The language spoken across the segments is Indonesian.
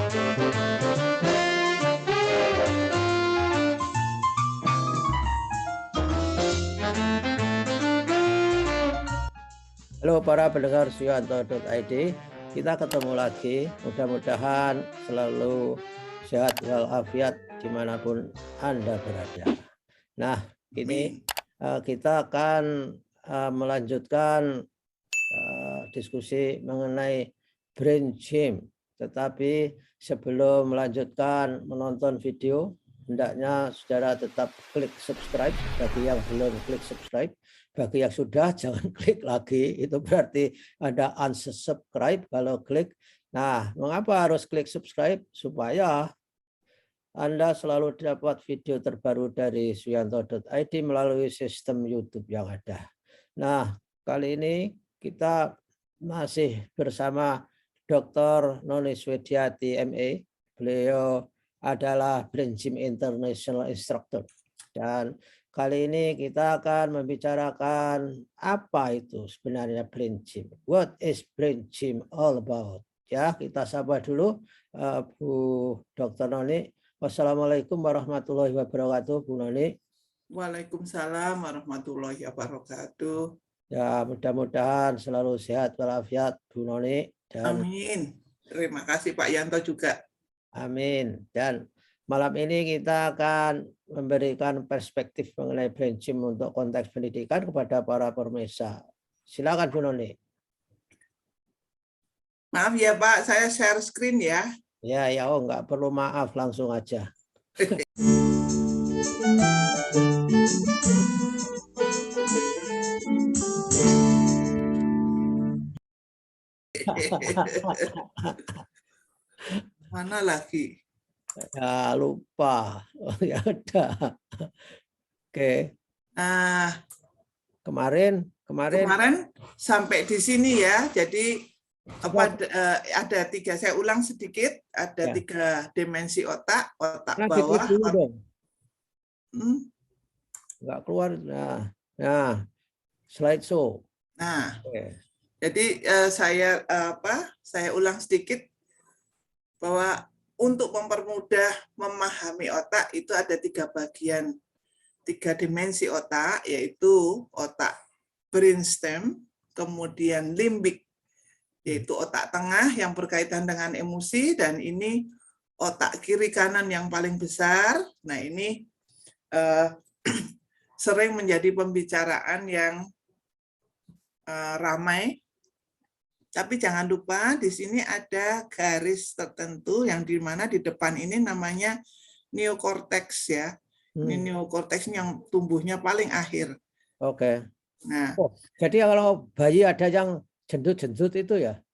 Halo para pendengar Suyanto.id, kita ketemu lagi. Mudah-mudahan selalu sehat walafiat dimanapun Anda berada. Nah, ini kita akan melanjutkan diskusi mengenai brain gym. Tetapi sebelum melanjutkan menonton video, hendaknya saudara tetap klik subscribe bagi yang belum klik subscribe. Bagi yang sudah, jangan klik lagi. Itu berarti Anda unsubscribe kalau klik. Nah, mengapa harus klik subscribe? Supaya Anda selalu dapat video terbaru dari Suyanto.id melalui sistem YouTube yang ada. Nah, kali ini kita masih bersama Dr. Noni Swediati, MA. Beliau adalah Brain Gym International Instructor. Dan kali ini kita akan membicarakan apa itu sebenarnya brain gym. What is brain gym all about? Ya, kita sapa dulu Bu Dr. Noni. Wassalamualaikum warahmatullahi wabarakatuh, Bu Noni. Waalaikumsalam warahmatullahi wabarakatuh. Ya, mudah-mudahan selalu sehat walafiat, Bu Noni. Dan amin. Terima kasih Pak Yanto juga. Amin. Dan malam ini kita akan memberikan perspektif mengenai brain gym untuk konteks pendidikan kepada para pemirsa. Silakan Bu Noni. Maaf ya Pak, saya share screen ya. Ya, oh nggak perlu maaf, langsung aja. Mana lagi? Ya, lupa. Oh, ya udah. Oke. Kemarin sampai di sini ya. Jadi ada tiga, saya ulang sedikit, ada tiga dimensi otak bawah. Nggak keluar. Nah, slideshow. Nah, jadi saya ulang sedikit bahwa untuk mempermudah memahami otak itu ada tiga bagian, tiga dimensi otak, yaitu otak brainstem, kemudian limbik, yaitu otak tengah yang berkaitan dengan emosi, dan ini otak kiri kanan yang paling besar. Nah, ini sering menjadi pembicaraan yang ramai. Tapi jangan lupa di sini ada garis tertentu yang di mana di depan ini namanya neokorteks ya. Ini neokorteks yang tumbuhnya paling akhir. Oke. Nah, jadi kalau bayi ada yang jendut-jendut itu ya?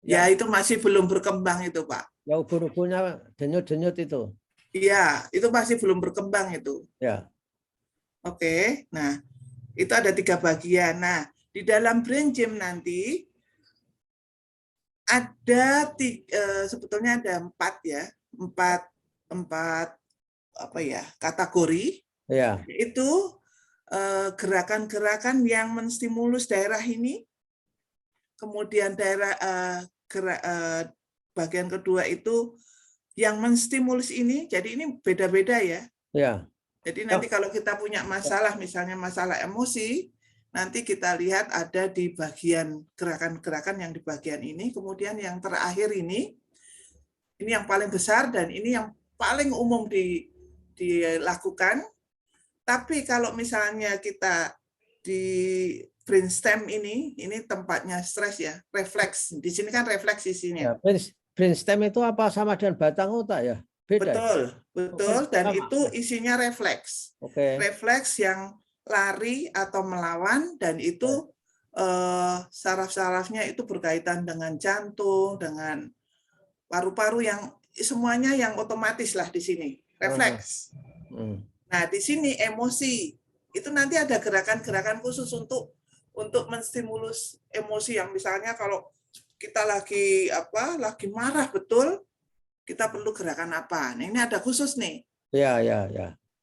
Ya, itu masih belum berkembang itu, Pak. Ya, ubur-uburnya denyut-denyut itu. Iya, itu masih belum berkembang itu. Ya. Oke, nah itu ada tiga bagian. Nah, di dalam brain gym nanti ada sebetulnya ada empat kategori. Ya. Itu gerakan-gerakan yang menstimulus daerah ini, kemudian bagian kedua itu yang menstimulus ini. Jadi ini beda-beda ya. Ya. Jadi nanti kalau kita punya masalah, misalnya masalah emosi, nanti kita lihat ada di bagian gerakan-gerakan yang di bagian ini, kemudian yang terakhir ini yang paling besar dan ini yang paling umum dilakukan. Tapi kalau misalnya kita di brainstem ini tempatnya stres ya, refleks. Di sini kan refleks isinya. Ya, brainstem itu apa, sama dengan batang otak ya? Beda. Betul. Dan itu isinya refleks. Refleks yang lari atau melawan, dan itu saraf-sarafnya itu berkaitan dengan jantung, dengan paru-paru, yang semuanya yang otomatis lah di sini, refleks. Nah, di sini emosi. Itu nanti ada gerakan-gerakan khusus untuk menstimulus emosi, yang misalnya kalau kita lagi marah betul, kita perlu gerakan apa. Nah, ini ada khusus nih. Ya.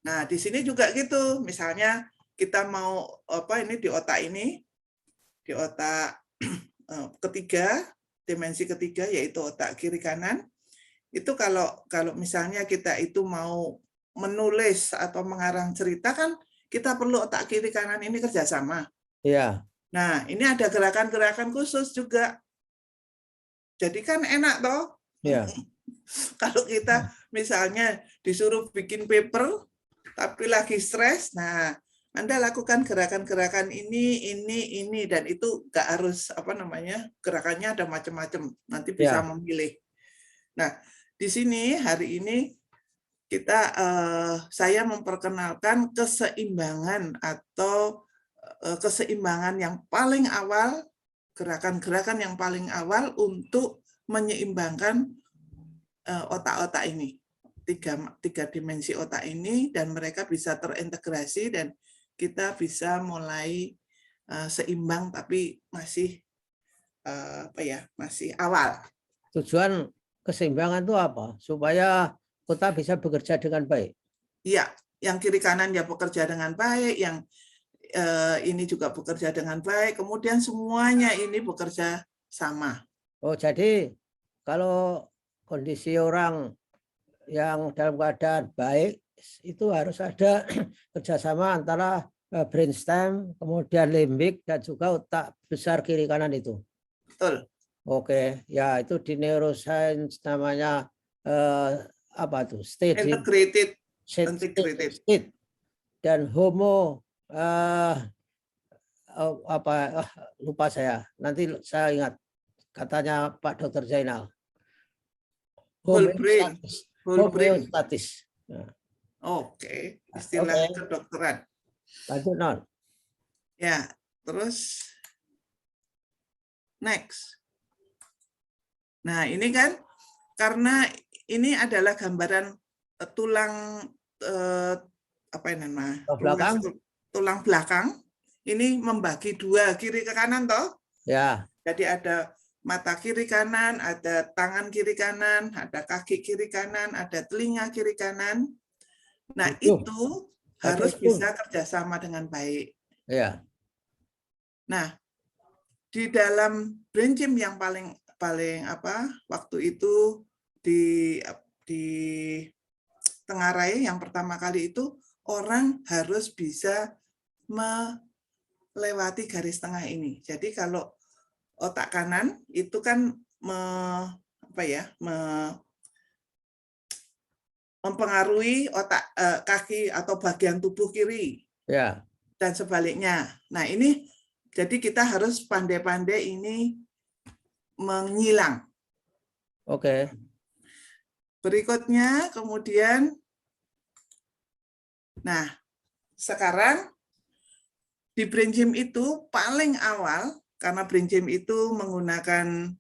Nah, di sini juga gitu. Misalnya kita mau ini di otak ketiga, dimensi ketiga, yaitu otak kiri kanan. Itu kalau misalnya kita itu mau menulis atau mengarang cerita kan kita perlu otak kiri kanan ini kerjasama. Iya. Nah, ini ada gerakan-gerakan khusus juga. Jadi kan enak toh. Iya. Kalau kita misalnya disuruh bikin paper tapi lagi stres, nah Anda lakukan gerakan-gerakan ini, dan itu nggak harus gerakannya ada macam-macam. Nanti bisa Ya. memilih. Nah, di sini hari ini saya memperkenalkan keseimbangan atau keseimbangan yang paling awal, gerakan-gerakan yang paling awal untuk menyeimbangkan otak-otak ini, tiga dimensi otak ini, dan mereka bisa terintegrasi dan kita bisa mulai seimbang tapi masih masih awal. Tujuan keseimbangan itu apa? Supaya otak bisa bekerja dengan baik. Iya, yang kiri kanan ya bekerja dengan baik, yang ini juga bekerja dengan baik, kemudian semuanya ini bekerja sama. Oh, jadi kalau kondisi orang yang dalam keadaan baik itu harus ada kerjasama antara brainstem, kemudian limbik, dan juga otak besar kiri kanan itu. Betul. Oke, ya itu di neuroscience namanya apa tuh? Integrated. State. Dan homo lupa saya. Nanti saya ingat katanya Pak Dr. Zainal. Whole brain. Homeostatis. Nah. Oke, istilah kedokteran. Lanjut, Non. Ya, terus next. Nah, ini kan karena ini adalah gambaran tulang tulang belakang. Ini membagi dua, kiri ke kanan toh? Ya. Jadi ada mata kiri kanan, ada tangan kiri kanan, ada kaki kiri kanan, ada telinga kiri kanan. Nah, itu harus bisa kerjasama dengan baik. Ya. Nah, di dalam brain gym yang paling waktu itu di Tengarai yang pertama kali itu orang harus bisa melewati garis tengah ini. Jadi kalau otak kanan itu kan mempengaruhi otak kaki atau bagian tubuh kiri. Ya. Dan sebaliknya. Nah, ini jadi kita harus pandai-pandai ini menyilang. Oke. Berikutnya kemudian, nah sekarang di brain gym itu paling awal, karena brain gym itu menggunakan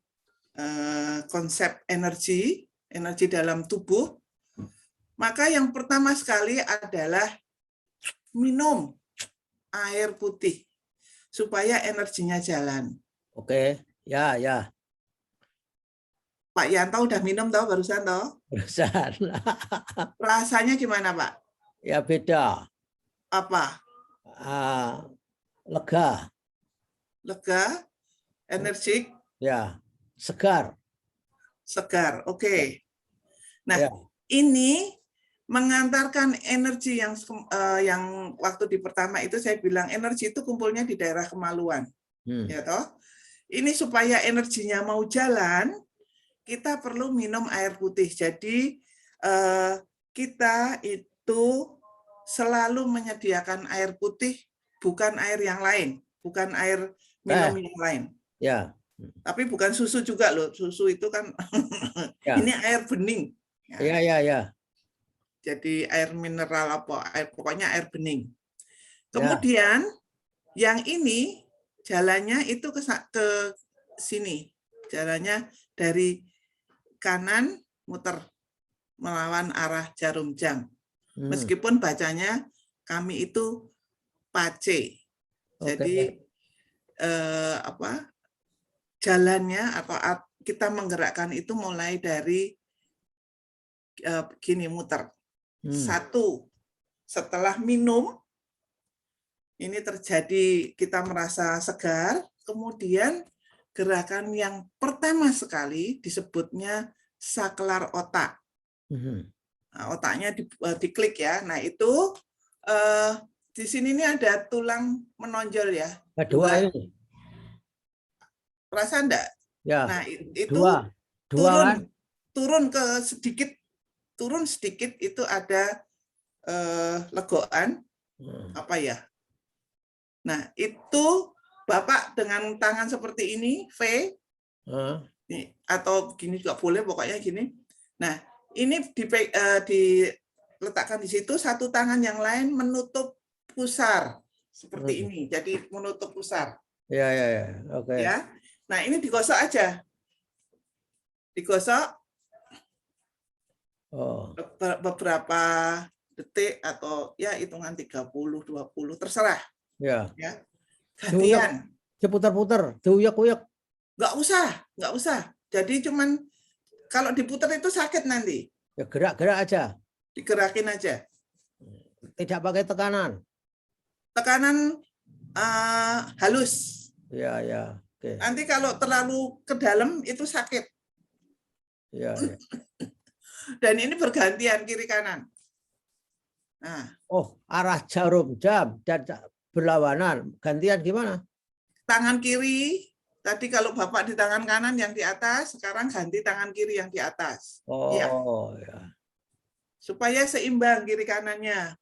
konsep energi dalam tubuh, maka yang pertama sekali adalah minum air putih supaya energinya jalan. Oke, ya. Pak Yanto udah minum toh barusan toh? Barusan. Rasanya gimana, Pak? Ya beda. Apa? Lega. Lega, energik. Ya, segar. Segar, oke. Nah, ya. Ini mengantarkan energi yang waktu di pertama itu saya bilang energi itu kumpulnya di daerah kemaluan. Ya toh? Ini supaya energinya mau jalan, kita perlu minum air putih. Jadi kita itu selalu menyediakan air putih, bukan air yang lain, bukan air minum yang lain. Ya. Tapi bukan susu juga loh. Susu itu kan ini air bening. Ya. Jadi air mineral pokoknya air bening. Kemudian yang ini jalannya itu ke sini. Jalannya dari kanan muter melawan arah jarum jam. Meskipun bacanya kami itu pace. Jadi jalannya atau kita menggerakkan itu mulai dari gini muter. Satu, setelah minum ini terjadi kita merasa segar, kemudian gerakan yang pertama sekali disebutnya saklar otak. Mhm. Nah, otaknya diklik ya. Nah itu di sini ini ada tulang menonjol ya. Dua ini. Perasa enggak? Ya, Nah itu dua kan? turun turun sedikit itu ada legoan apa ya. Nah itu Bapak dengan tangan seperti ini V atau gini juga boleh, pokoknya gini. Nah ini diletakkan di situ, satu tangan yang lain menutup pusar seperti ini. Jadi menutup pusar. Ya, ya, ya. Oke. Ya. Nah, ini digosok aja. Digosok beberapa detik atau ya hitungan 30, 20, terserah. Ya. Ya. Gantian. Diputar-putar, diuyak-uyak. Nggak usah. Jadi cuman kalau diputar itu sakit nanti. Ya gerak-gerak aja. Digerakin aja. Tidak pakai tekanan. Tekanan halus. Ya, ya. Oke. Nanti kalau terlalu ke dalam itu sakit. Ya, ya. Dan ini bergantian kiri kanan. Nah. Oh, arah jarum jam dan berlawanan. Gantian gimana? Tangan kiri, tadi kalau Bapak di tangan kanan yang di atas, sekarang ganti tangan kiri yang di atas. Oh, ya. Supaya seimbang kiri kanannya.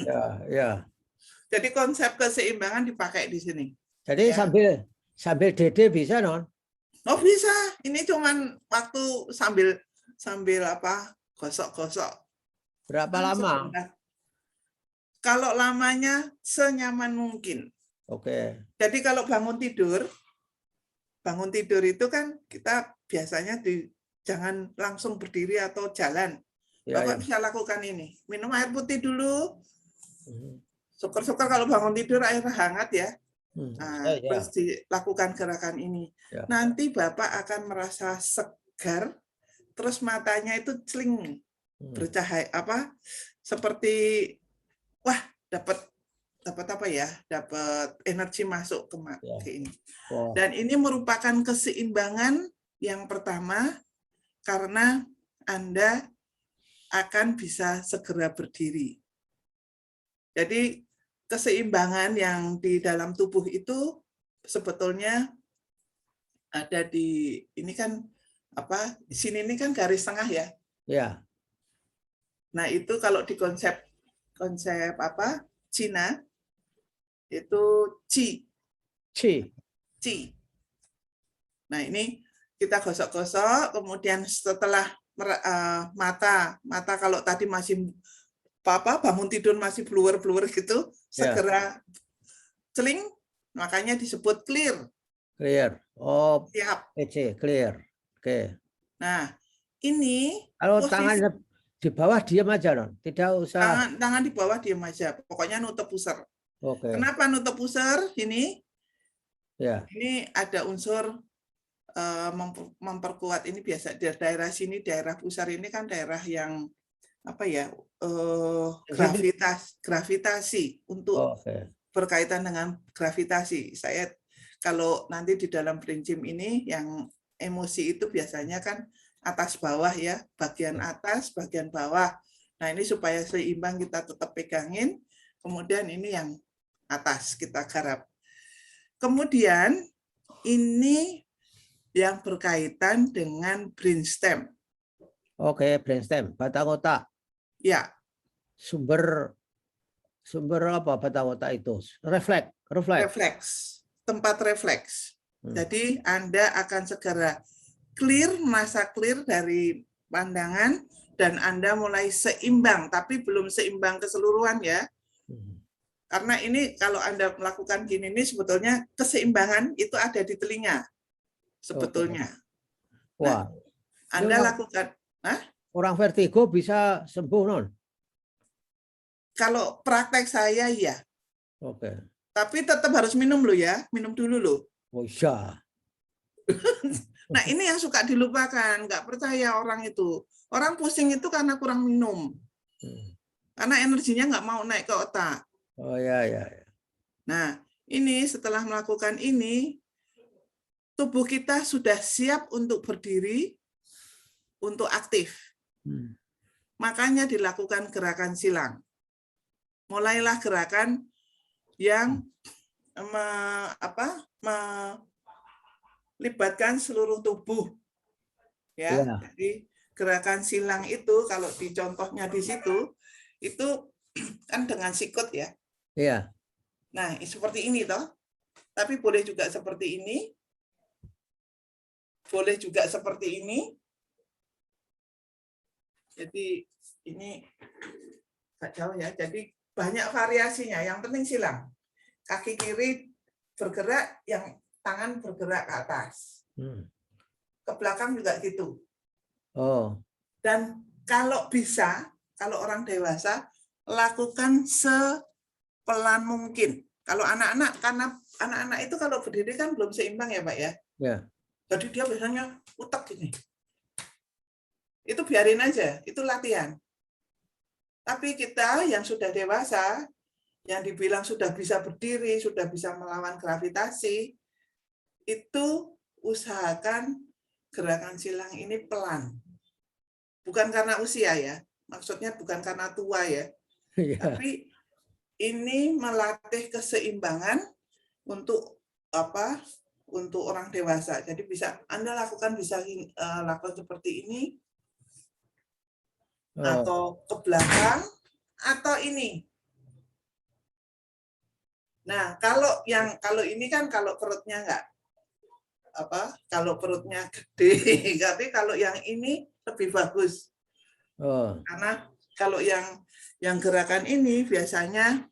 Ya, ya. Jadi konsep keseimbangan dipakai di sini. Jadi ya. sambil dede bisa, non? Oh bisa. Ini cuman waktu sambil apa? Gosok-gosok. Berapa lama? Sebentar. Kalau lamanya senyaman mungkin. Oke. Jadi kalau bangun tidur itu kan kita biasanya jangan langsung berdiri atau jalan. Ya, Bapak ya. bisa lakukan ini. Minum air putih dulu. Syukur-syukur kalau bangun tidur air hangat ya. Nah, Ya. terus dilakukan gerakan ini. Ya. Nanti Bapak akan merasa segar, terus matanya itu celing, bercahaya apa? Seperti wah, dapat apa ya? Dapat energi masuk ke ini. Dan ini merupakan keseimbangan yang pertama karena Anda akan bisa segera berdiri. Jadi keseimbangan yang di dalam tubuh itu sebetulnya ada di ini kan apa? Di sini ini kan garis tengah ya. Ya. Nah, itu kalau di konsep apa? Cina itu qi. Qi. Nah, ini kita gosok-gosok, kemudian setelah mata kalau tadi masih bangun tidur masih bluer-bluer gitu, segera celing, makanya disebut clear. Clear. Oh, siap. Clear. Oke. Nah, ini kalau tangan di bawah diam aja, non? Tidak usah. Tangan di bawah diam aja. Pokoknya nutup pusar. Oke. Kenapa nutup pusar? Ini ada unsur memperkuat. Ini biasa di daerah sini, daerah pusar ini kan daerah yang apa ya? Gravitasi untuk berkaitan dengan gravitasi. Saya kalau nanti di dalam prinsip ini yang emosi itu biasanya kan atas bawah ya, bagian atas, bagian bawah. Nah, ini supaya seimbang kita tetap pegangin, kemudian ini yang atas kita garap. Kemudian ini yang berkaitan dengan brainstem. Oke, brainstem, batang otak. Ya. Sumber apa batang otak itu? Refleks. Tempat refleks. Jadi Anda akan segera merasa clear dari pandangan, dan Anda mulai seimbang, tapi belum seimbang keseluruhan ya. Karena ini kalau Anda melakukan gini ini sebetulnya keseimbangan itu ada di telinga. Sebetulnya. Wah. Nah, Anda lakukan. Orang vertigo bisa sembuh, non? Kalau praktek saya ya. Oke. Tapi tetap harus minum loh ya. Minum dulu loh. Oh iya. Nah, ini yang suka dilupakan. Nggak percaya orang itu. Orang pusing itu karena kurang minum. Karena energinya nggak mau naik ke otak. Oh ya. Nah, ini setelah melakukan ini, tubuh kita sudah siap untuk berdiri, untuk aktif. Makanya dilakukan gerakan silang. Mulailah gerakan yang melibatkan seluruh tubuh. Ya, jadi gerakan silang itu kalau di contohnya di situ itu kan dengan sikut ya. Iya. Nah, seperti ini toh. Tapi boleh juga seperti ini. Boleh juga seperti ini. Jadi ini nggak jauh ya. Jadi banyak variasinya. Yang penting silang. Kaki kiri bergerak, yang tangan bergerak ke atas. Ke belakang juga gitu. Oh. Dan kalau bisa, kalau orang dewasa, lakukan sepelan mungkin. Kalau anak-anak, karena anak-anak itu kalau berdiri kan belum seimbang ya Pak ya. Ya. Jadi dia biasanya utek gini. Itu biarin aja, itu latihan. Tapi kita yang sudah dewasa, yang dibilang sudah bisa berdiri, sudah bisa melawan gravitasi, itu usahakan gerakan silang ini pelan. Bukan karena usia ya, maksudnya bukan karena tua ya. Tapi ini melatih keseimbangan untuk apa? Untuk orang dewasa. Jadi bisa Anda lakukan, bisa lakukan seperti ini, atau ke belakang, atau ini. Nah, kalau ini kan kalau perutnya kalau perutnya gede, tapi kalau yang ini lebih bagus. Karena kalau yang gerakan ini biasanya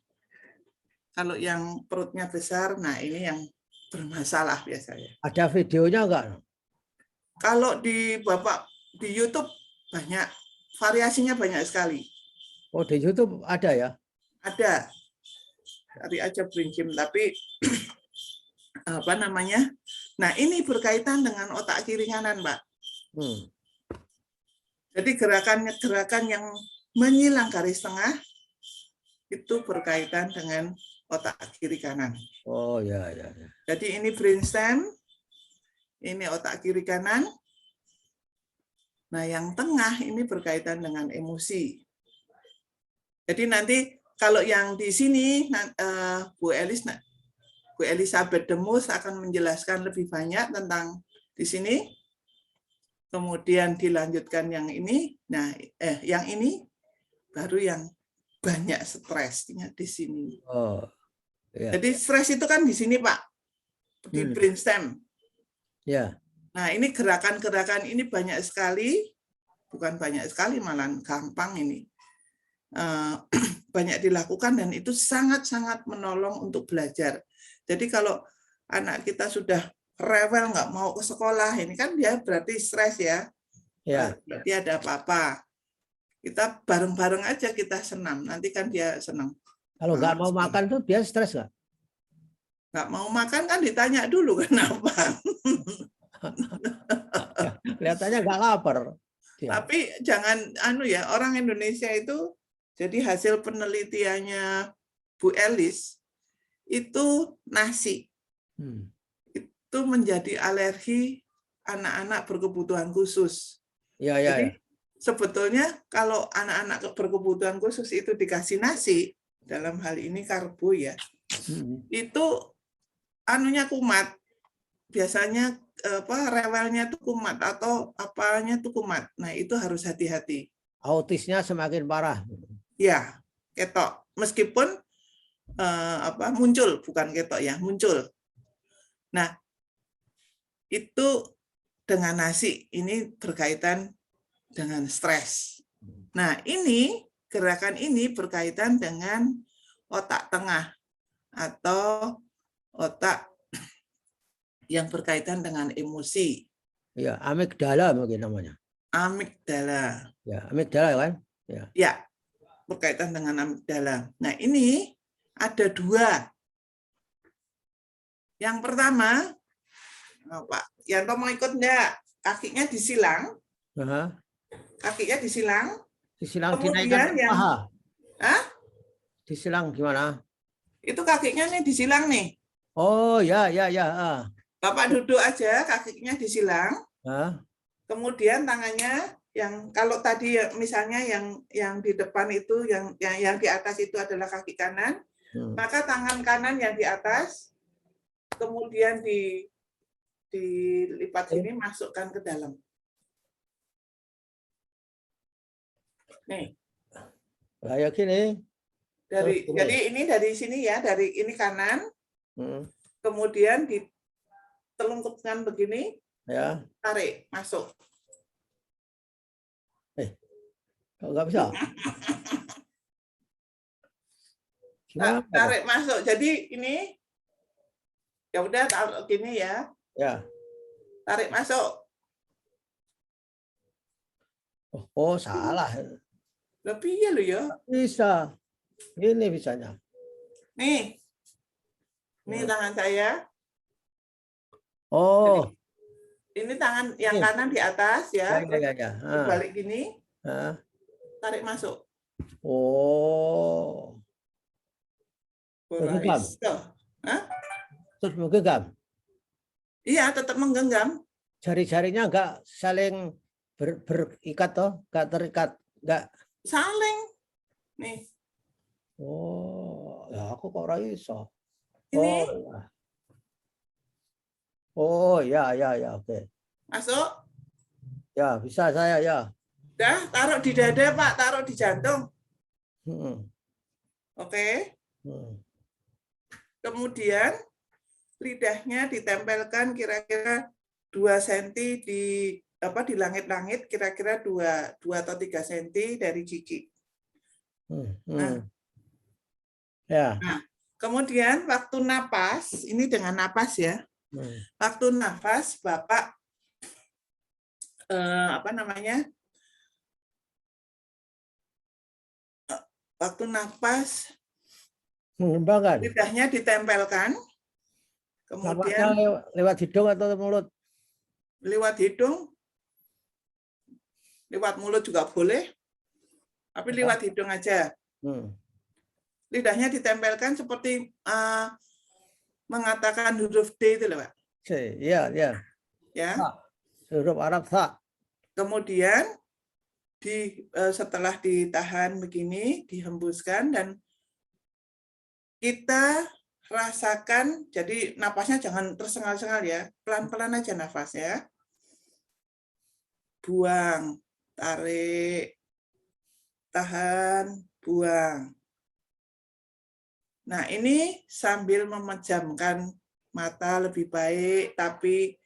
kalau yang perutnya besar, nah ini yang bermasalah biasanya. Ada videonya enggak? Kalau di YouTube banyak, variasinya banyak sekali. Oh, di YouTube ada ya? Ada. Cari aja Bring Gym, tapi apa namanya? Nah, ini berkaitan dengan otak kiri kanan, Pak. Jadi gerakan yang menyilang garis tengah itu berkaitan dengan otak kiri kanan. Oh ya. Jadi ini brainstem, ini otak kiri kanan. Nah, yang tengah ini berkaitan dengan emosi. Jadi nanti kalau yang di sini Bu Elizabeth Demus akan menjelaskan lebih banyak tentang di sini. Kemudian dilanjutkan yang ini. Nah, yang ini baru yang banyak stresnya di sini. Oh. Ya. Jadi stres itu kan di sini, Pak. Di brainstem. Ya. Nah, ini gerakan-gerakan ini banyak sekali, bukan banyak sekali, malah gampang ini. Banyak dilakukan dan itu sangat-sangat menolong untuk belajar. Jadi kalau anak kita sudah rewel, nggak mau ke sekolah, ini kan dia berarti stres ya. Berarti ada apa-apa. Kita bareng-bareng aja kita senam, nanti kan dia senang. Kalau nggak mau makan tuh dia stres nggak? Nggak mau makan kan ditanya dulu kenapa. Kelihatannya nggak lapar. Tapi jangan orang Indonesia itu, jadi hasil penelitiannya Bu Elis itu nasi itu menjadi alergi anak-anak berkebutuhan khusus. Jadi sebetulnya kalau anak-anak berkebutuhan khusus itu dikasih nasi, dalam hal ini karbo ya, itu kumat. Biasanya rewelnya itu kumat atau apanya itu kumat. Nah, itu harus hati-hati. Autisnya semakin parah. Ya, ketok. Meskipun muncul, bukan ketok ya, muncul. Nah, itu dengan nasi ini berkaitan dengan stres. Nah, gerakan ini berkaitan dengan otak tengah atau otak yang berkaitan dengan emosi. Ya, amigdala mungkin namanya. Amigdala. Ya, amigdala kan? Ya, berkaitan dengan amigdala. Nah, ini ada dua. Yang pertama, Pak Yanto mau ikut enggak? Kakinya disilang. Kakinya disilang. Disilang dinaikkan ke paha. Disilang gimana? Itu kakinya nih disilang nih. Oh, ya. Bapak duduk aja, kakinya disilang. Hah? Kemudian tangannya yang kalau tadi misalnya yang di depan itu yang di atas itu adalah kaki kanan, maka tangan kanan yang di atas kemudian dilipat sini, masukkan ke dalam. Nih. Kayak gini. Jadi ini dari sini ya, dari ini kanan, kemudian ditelungkupkan begini, ya, tarik masuk. Nggak bisa. Gimana? Tarik masuk. Jadi ini ya udah taruh gini ya. Ya. Tarik masuk. Oh, salah. Lebih ya lo ya. Bisa. Ini bisanya. Nih. Ini tangan saya. Oh. Jadi, ini tangan yang kanan di atas ya. Ya. Balik gini. Tarik masuk. Oh. Menggenggam. Terus menggenggam. Iya, tetap menggenggam. Jari-jarinya enggak saling berikat toh, enggak terikat, enggak. Saling. Nih. Oh, ya aku kok ora iso. Ini. Oh, ya, oke. Masuk. Ya, bisa saya ya. Udah, taruh di dada, Pak, taruh di jantung. Oke. Kemudian lidahnya ditempelkan kira-kira 2 cm di langit-langit, kira-kira 2 atau 3 cm dari gigi. Ya. Nah, kemudian waktu napas, ini dengan napas ya. Waktu nafas Bapak waktu nafas mengembangkan. Lidahnya ditempelkan. Kemudian lewat hidung atau mulut? Lewat hidung. Lewat mulut juga boleh. Tapi lewat hidung aja. Lidahnya ditempelkan seperti mengatakan huruf D itu loh, Pak. Iya. Ya. Huruf Arab Tha. Kemudian setelah ditahan begini, dihembuskan dan kita rasakan, jadi napasnya jangan tersengal-sengal ya, pelan-pelan aja nafasnya. Buang, tarik, tahan, buang. Nah, ini sambil memejamkan mata lebih baik, tapi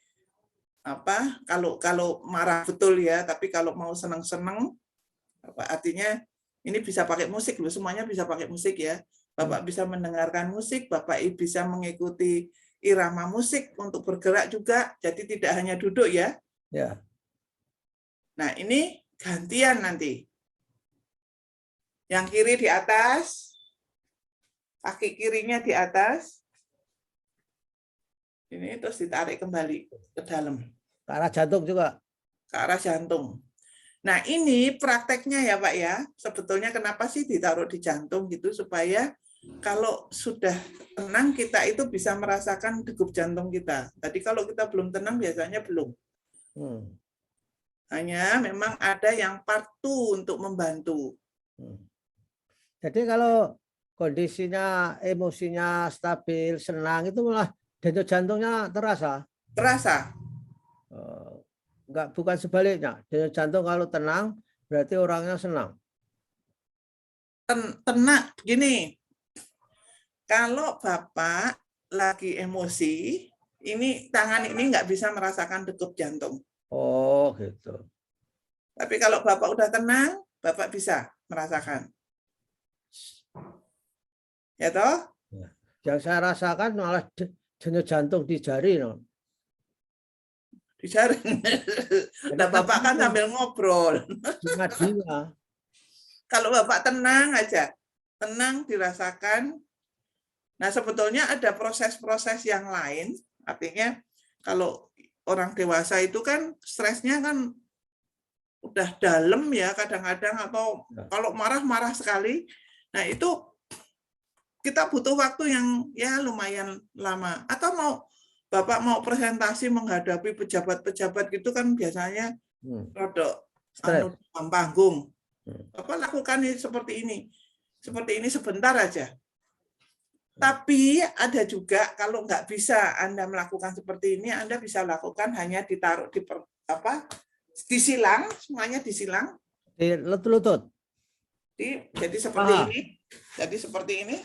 kalau marah betul ya, tapi kalau mau seneng-seneng, artinya ini bisa pakai musik loh, semuanya bisa pakai musik ya. Bapak bisa mendengarkan musik, Bapak bisa mengikuti irama musik untuk bergerak juga, jadi tidak hanya duduk ya. Ya. Nah, ini gantian nanti. Yang kiri di atas, kaki kirinya di atas. Ini terus ditarik kembali ke dalam. Ke arah jantung juga. Ke arah jantung. Nah, ini prakteknya ya, Pak ya. Sebetulnya kenapa sih ditaruh di jantung gitu, supaya kalau sudah tenang kita itu bisa merasakan degup jantung kita. Tadi kalau kita belum tenang biasanya belum. Hanya memang ada yang partu untuk membantu. Jadi kalau kondisinya emosinya stabil, senang, itu malah denyut jantungnya terasa? Terasa. Bukan sebaliknya. Denyut jantung kalau tenang berarti orangnya senang. Tenang, begini. Kalau Bapak lagi emosi, ini tangan ini nggak bisa merasakan degup jantung. Oh, gitu. Tapi kalau Bapak udah tenang, Bapak bisa merasakan. Ya toh? Yang saya rasakan malah denyut jantung di jari. No? Di jari. Nah, Bapak kan sambil ngobrol. Kalau Bapak tenang aja, tenang dirasakan. Nah, sebetulnya ada proses-proses yang lain. Artinya kalau orang dewasa itu kan stresnya kan udah dalam ya kadang-kadang, atau kalau marah-marah sekali. Nah, itu kita butuh waktu yang ya lumayan lama. Atau Bapak mau presentasi menghadapi pejabat-pejabat gitu kan biasanya rodok panggung. Lakukan seperti ini sebentar aja. Tapi ada juga kalau nggak bisa Anda melakukan seperti ini, Anda bisa lakukan hanya ditaruh disilang, semuanya disilang. Di lutut. Jadi seperti ini. Jadi seperti ini.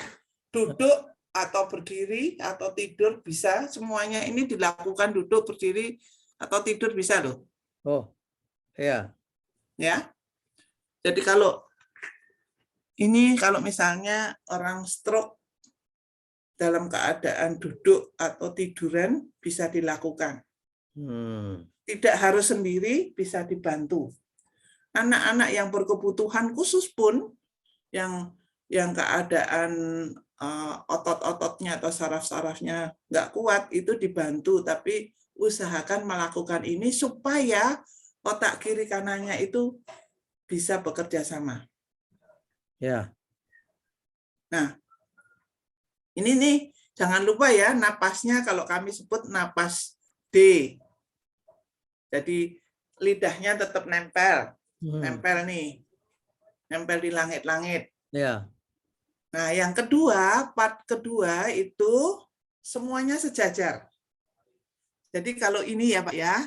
Duduk atau berdiri atau tidur bisa. Semuanya ini dilakukan duduk, berdiri atau tidur bisa loh. Oh, iya. Ya. Jadi kalau misalnya orang stroke dalam keadaan duduk atau tiduran bisa dilakukan. Tidak harus sendiri, bisa dibantu. Anak-anak yang berkebutuhan khusus pun yang keadaan otot-ototnya atau saraf-sarafnya nggak kuat itu dibantu, tapi usahakan melakukan ini supaya otak kiri kanannya itu bisa bekerja sama. Ya. Nah, ini nih, jangan lupa ya, napasnya kalau kami sebut napas D. Jadi lidahnya tetap nempel nih, nempel di langit-langit. Ya. Nah, yang kedua, part kedua itu semuanya sejajar. Jadi kalau ini ya Pak ya,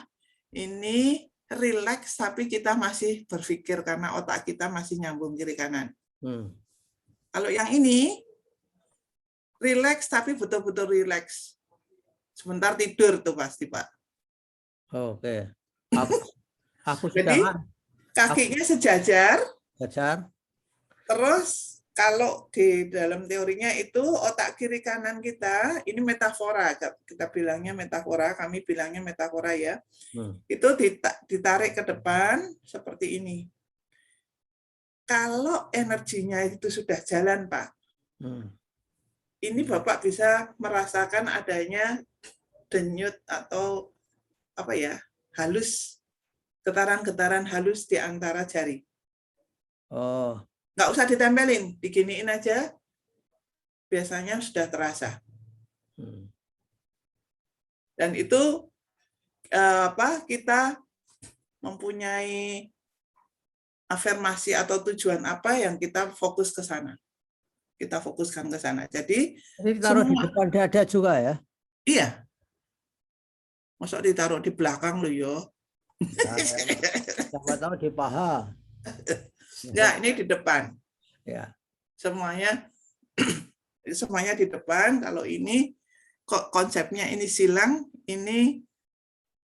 ini rileks tapi kita masih berpikir karena otak kita masih nyambung kiri kanan. Kalau yang ini rileks tapi betul-betul rileks. Sebentar tidur tuh pasti Pak. Oke. Aku Jadi kakinya sejajar. Terus kalau di dalam teorinya itu otak kiri kanan kita, ini metafora, kita bilangnya metafora, kami bilangnya metafora ya. Itu ditarik ke depan seperti ini. Kalau energinya itu sudah jalan Pak, ini Bapak bisa merasakan adanya denyut atau halus, getaran-getaran halus di antara jari. Oh. Nggak usah ditempelin, diginiin aja, biasanya sudah terasa. Dan itu kita mempunyai afirmasi atau tujuan apa yang kita fokus ke sana. Kita fokuskan ke sana. Jadi ditaruh di depan dada juga ya? Iya. Masa ditaruh di belakang loh yo. Siapa tahu di paha. Ya, ini di depan. Ya. Semuanya di depan. Kalau ini konsepnya ini silang, ini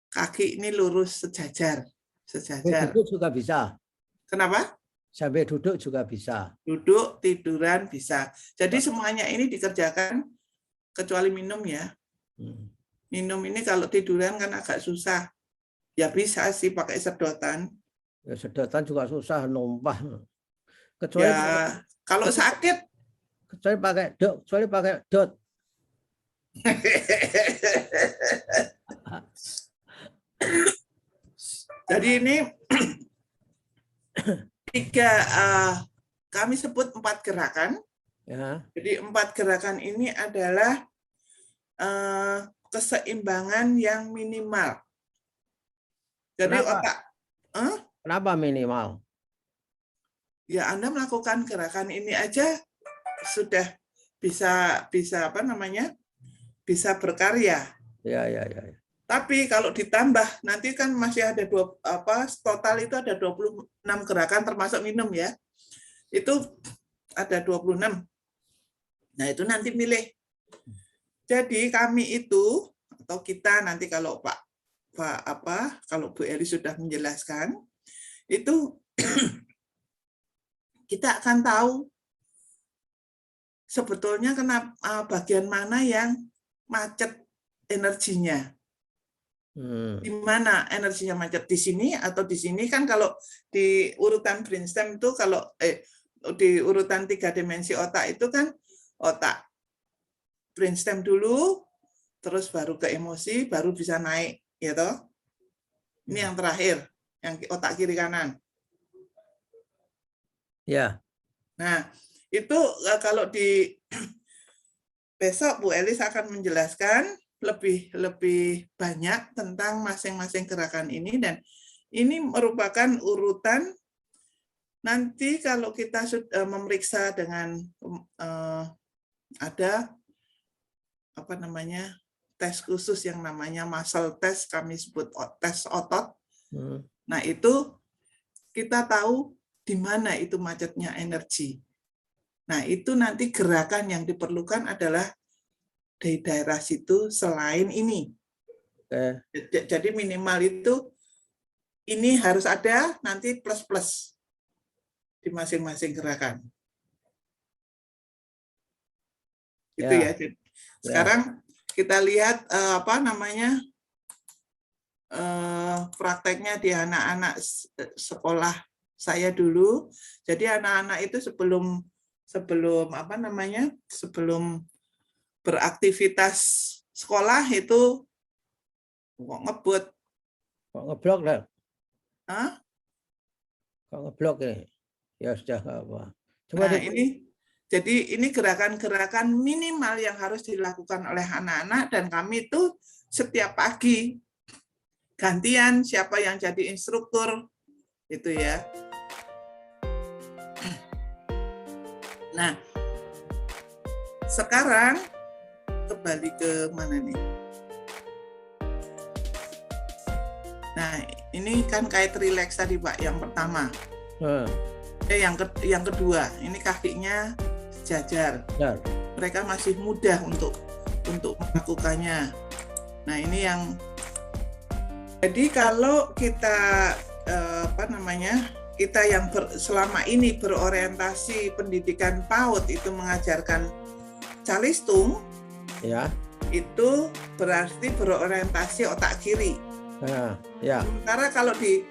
kaki ini lurus sejajar. Duduk juga bisa. Kenapa? Sampai duduk juga bisa. Duduk, tiduran bisa. Jadi semuanya ini dikerjakan kecuali minum ya. Minum ini kalau tiduran kan agak susah. Ya bisa sih pakai sedotan. Ya sedotan juga susah numpah. Kecuali ya kalau sakit. Kecuali pakai dot. Jadi ini kami sebut 4 gerakan. Ya. Jadi 4 gerakan ini adalah keseimbangan yang minimal. Jadi Kenapa minimal? Ya Anda melakukan gerakan ini aja sudah bisa berkarya. Ya. Tapi kalau ditambah nanti kan masih ada total itu ada 26 gerakan termasuk minum ya. Itu ada 26. Nah, itu nanti milih. Jadi kami itu atau kita nanti kalau kalau Bu Eli sudah menjelaskan itu kita akan tahu sebetulnya kenapa bagian mana yang macet energinya. Di mana energinya macet, di sini atau di sini. Kan kalau di urutan brainstem itu kalau di urutan 3 dimensi otak itu kan otak brainstem dulu, terus baru ke emosi, baru bisa naik, ya toh. Ini yang terakhir, yang otak kiri kanan. Ya. Nah, itu kalau di besok Bu Elis akan menjelaskan lebih banyak tentang masing-masing gerakan ini, dan ini merupakan urutan. Nanti kalau kita sudah memeriksa dengan ada apa namanya tes khusus yang namanya muscle test, kami sebut tes otot. Nah itu kita tahu di mana itu macetnya energi. Nah itu nanti gerakan yang diperlukan adalah di daerah situ selain ini. Jadi minimal itu ini harus ada nanti plus-plus di masing-masing gerakan. Gitu ya. Sekarang kita lihat apa namanya prakteknya di anak-anak sekolah saya dulu. Jadi anak-anak itu sebelum apa namanya sebelum beraktivitas sekolah itu kok ngebut. Kok ngeblok lah? Hah? Kok ngeblok ini? Ya sudah apa. Coba nah, ini gerakan-gerakan minimal yang harus dilakukan oleh anak-anak dan kami itu setiap pagi gantian siapa yang jadi instruktur itu ya. Nah, sekarang kembali ke mana nih? Nah, ini kan kait relax tadi Pak yang pertama. Yang kedua, ini kakinya sejajar. Mereka masih mudah untuk melakukannya. Nah, ini yang jadi kalau kita apa namanya? Kita yang selama ini berorientasi pendidikan PAUD itu mengajarkan calistung, ya. Itu berarti berorientasi otak kiri. Ya. Sementara kalau di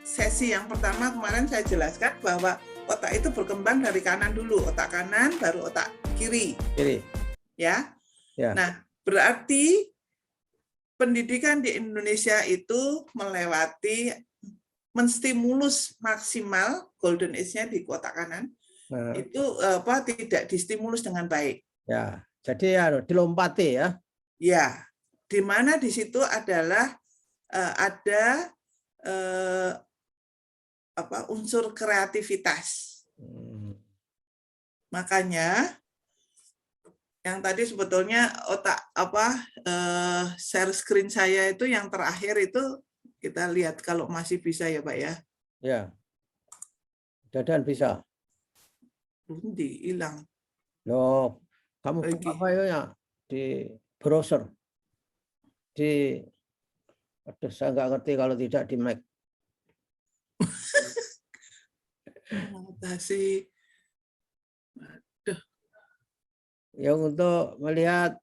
sesi yang pertama kemarin saya jelaskan bahwa otak itu berkembang dari kanan dulu, otak kanan baru otak kiri. Ya. Nah, berarti pendidikan di Indonesia itu melewati menstimulus maksimal golden age-nya di otak kanan. Itu tidak distimulus dengan baik. Ya. Jadi dilompati ya. Ya. Di mana di situ adalah ada unsur kreativitas. Makanya yang tadi sebetulnya share screen saya itu yang terakhir itu kita lihat kalau masih bisa ya Pak ya. Ya. Dan bisa. Nanti hilang. Loh, kamu buka filenya di browser. Aduh, saya nggak ngerti kalau tidak di Mac. Yang untuk melihat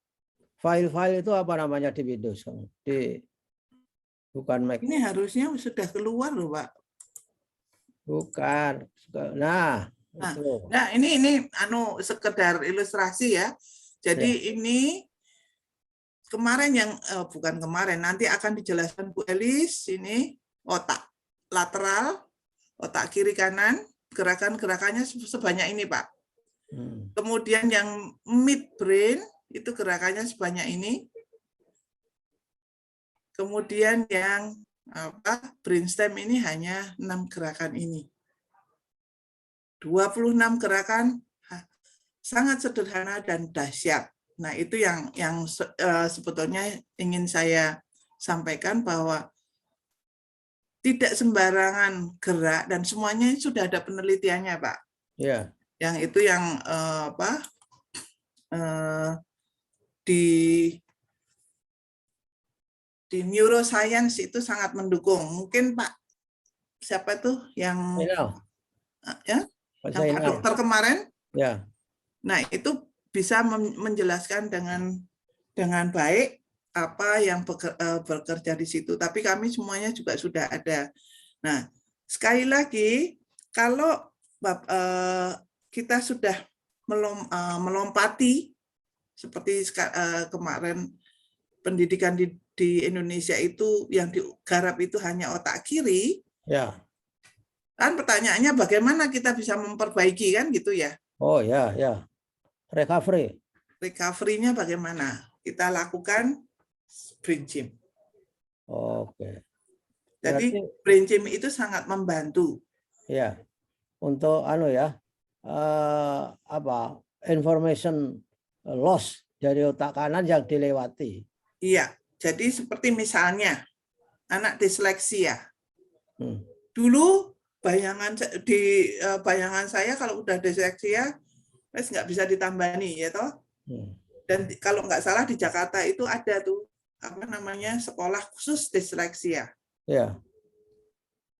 file-file itu apa namanya di Windows? Bukan Mac. Ini harusnya sudah keluar loh Pak. Bukan. Nah ini sekedar ilustrasi ya. Jadi ini kemarin yang bukan kemarin, nanti akan dijelaskan Bu Elis, ini otak lateral, otak kiri kanan, gerakan-gerakannya sebanyak ini Pak. Kemudian yang midbrain itu gerakannya sebanyak ini. Kemudian yang brainstem ini hanya 6 gerakan ini. 26 gerakan sangat sederhana dan dahsyat. Nah, itu yang sebetulnya ingin saya sampaikan bahwa tidak sembarangan gerak dan semuanya sudah ada penelitiannya, Pak. Ya. Yang itu yang di neuroscience itu sangat mendukung. Mungkin Pak siapa tuh yang yang Pak dokter kemarin? Ya. Nah, itu bisa menjelaskan dengan baik apa yang bekerja di situ. Tapi kami semuanya juga sudah ada. Nah, sekali lagi, kalau kita sudah melompati seperti kemarin pendidikan di Indonesia itu yang digarap itu hanya otak kiri. Ya. Kan pertanyaannya bagaimana kita bisa memperbaiki kan gitu ya? Oh ya, ya. Recovery. Recovery-nya bagaimana? Kita lakukan sprint gym. Oke. Jadi Berarti brain gym itu sangat membantu. ya untuk apa information loss dari otak kanan yang dilewati. Iya, jadi seperti misalnya anak disleksia. Dulu bayangan saya kalau udah disleksia, wes nggak bisa ditambani ya toh. Dan kalau nggak salah di Jakarta itu ada tuh apa namanya sekolah khusus disleksia. Ya.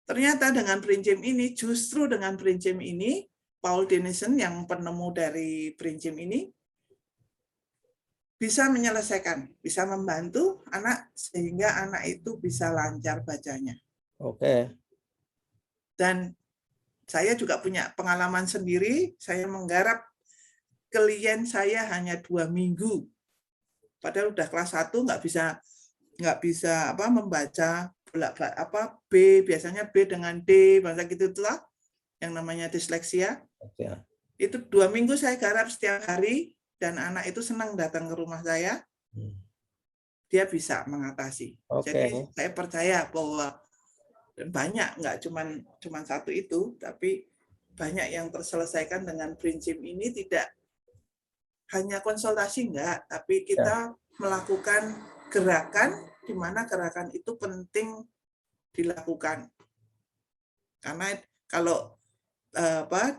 Ternyata dengan brain gym ini, justru dengan brain gym ini, Paul Dennison yang penemu dari brain gym ini bisa menyelesaikan, bisa membantu anak sehingga anak itu bisa lancar bacanya. Oke. Dan saya juga punya pengalaman sendiri, saya menggarap klien saya hanya 2 minggu. Padahal udah kelas 1 nggak bisa membaca B, biasanya B dengan D, bahasa gitu itulah yang namanya disleksia. Ya. Itu 2 minggu saya garap setiap hari dan anak itu senang datang ke rumah saya. Dia bisa mengatasi. Oke. Jadi saya percaya bahwa banyak, nggak cuman satu itu, tapi banyak yang terselesaikan dengan brain gym ini, tidak hanya konsultasi enggak, tapi kita melakukan gerakan di mana gerakan itu penting dilakukan. Karena kalau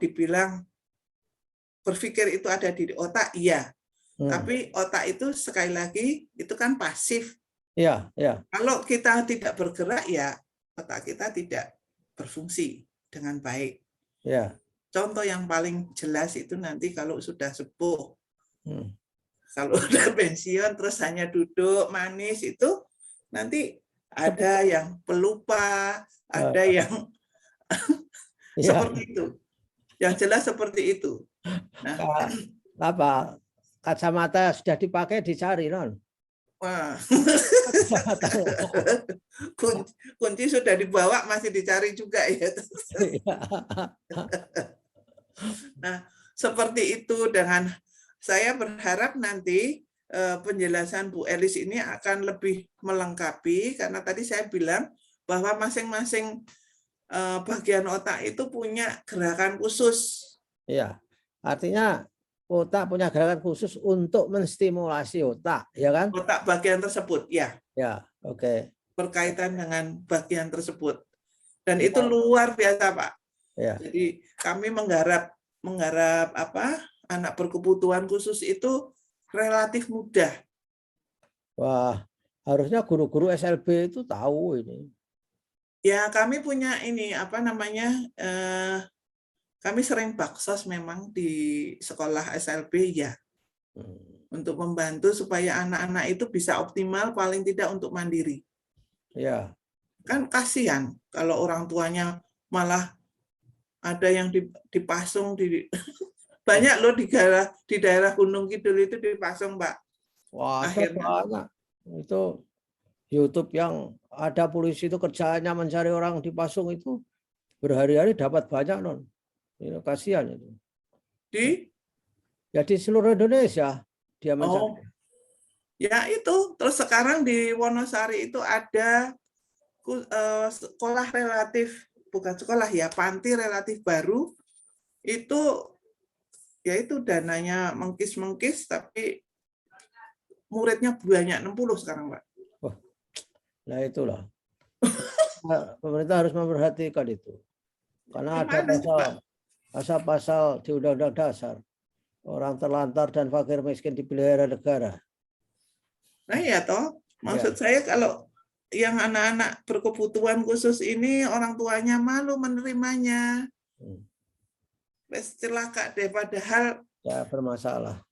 dibilang berpikir itu ada di otak, iya. Tapi otak itu sekali lagi itu kan pasif. Iya, iya. Kalau kita tidak bergerak, ya otak kita tidak berfungsi dengan baik. Ya. Contoh yang paling jelas itu nanti kalau sudah sepuh. Kalau udah pensiun terus hanya duduk manis itu nanti ada yang pelupa, ada yang seperti itu. Yang jelas seperti itu. Nah, apa kacamata sudah dipakai dicari non. Wah. kunci sudah dibawa masih dicari juga ya. Nah, seperti itu. Dengan saya berharap nanti penjelasan Bu Elis ini akan lebih melengkapi karena tadi saya bilang bahwa masing-masing bagian otak itu punya gerakan khusus. Iya, artinya otak punya gerakan khusus untuk menstimulasi otak, ya kan? Otak bagian tersebut, ya. Ya, oke. Berkaitan dengan bagian tersebut. Dan itu luar biasa, Pak. Ya. Jadi kami menggarap anak berkebutuhan khusus itu relatif mudah. Wah, harusnya guru-guru SLB itu tahu ini. Ya, kami punya ini kami sering baksos memang di sekolah SLB ya. Untuk membantu supaya anak-anak itu bisa optimal paling tidak untuk mandiri. Ya. Kan kasihan kalau orang tuanya malah ada yang dipasung di banyak loh di daerah Gunung Kidul itu dipasung, Pak. Wah, banyak. Itu YouTube yang ada polisi itu kerjanya mencari orang dipasung itu berhari-hari dapat banyak non. Ini kasihan itu. Ya di seluruh Indonesia dia mencari. Ya itu. Terus sekarang di Wonosari itu ada sekolah relatif, bukan sekolah ya, panti relatif baru. Itu yaitu dananya mengkis-mengkis tapi muridnya banyak 60 sekarang, Pak. Wah, nah itulah. Pemerintah harus memperhatikan itu. Karena ada pasal-pasal di Undang-Undang Dasar. Orang terlantar dan fakir miskin dipelihara negara. Nah ya toh, maksud saya kalau yang anak-anak berkebutuhan khusus ini orang tuanya malu menerimanya. Celaka deh, padahal ya bermasalah.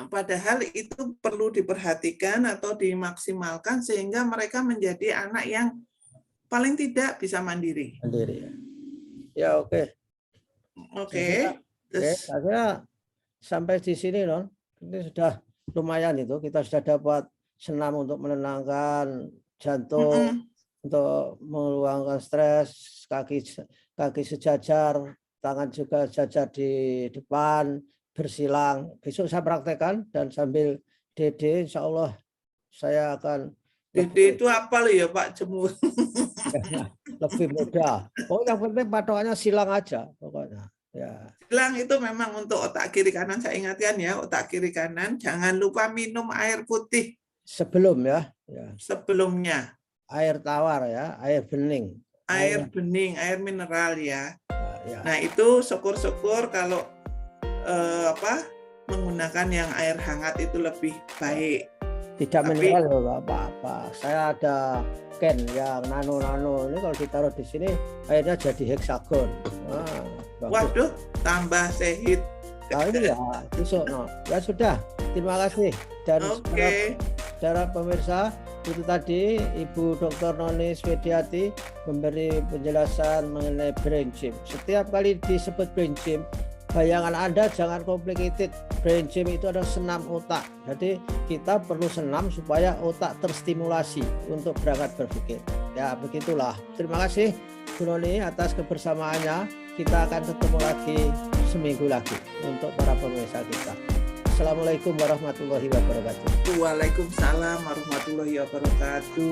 Padahal itu perlu diperhatikan atau dimaksimalkan sehingga mereka menjadi anak yang paling tidak bisa mandiri. Mandiri. Ya oke. Oke. Akhirnya sampai di sini non. Ini sudah lumayan itu. Kita sudah dapat senam untuk menenangkan jantung, untuk meluangkan stres, kaki sejajar, tangan juga sejajar di depan, bersilang. Besok saya praktekkan dan sambil DD insya Allah saya akan Dede itu apa loh ya Pak Jemur? Lebih mudah. Oh, yang penting patokannya silang aja pokoknya. Ya. Silang itu memang untuk otak kiri kanan, saya ingatkan ya, otak kiri kanan jangan lupa minum air putih Sebelum ya. sebelumnya. Air tawar ya, air bening. Air bening, air mineral ya. Ya. Nah, itu syukur-syukur kalau menggunakan yang air hangat itu lebih baik. Tidak mineral loh, nggak apa-apa. Saya ada can yang nano-nano. Ini kalau ditaruh di sini airnya jadi heksagon. Waduh, tambah sehat. Iya, besok no. Ya sudah, terima kasih. Dan saudara pemirsa, itu tadi Ibu Dr. Noni Swediati memberi penjelasan mengenai brain gym. Setiap kali disebut brain gym, bayangan Anda jangan complicated. Brain gym itu adalah senam otak. Jadi kita perlu senam supaya otak terstimulasi untuk berangkat berpikir. Ya begitulah. Terima kasih Bu Noni atas kebersamaannya. Kita akan ketemu lagi seminggu lagi untuk para pemirsa kita. Assalamualaikum warahmatullahi wabarakatuh. Waalaikumsalam warahmatullahi wabarakatuh.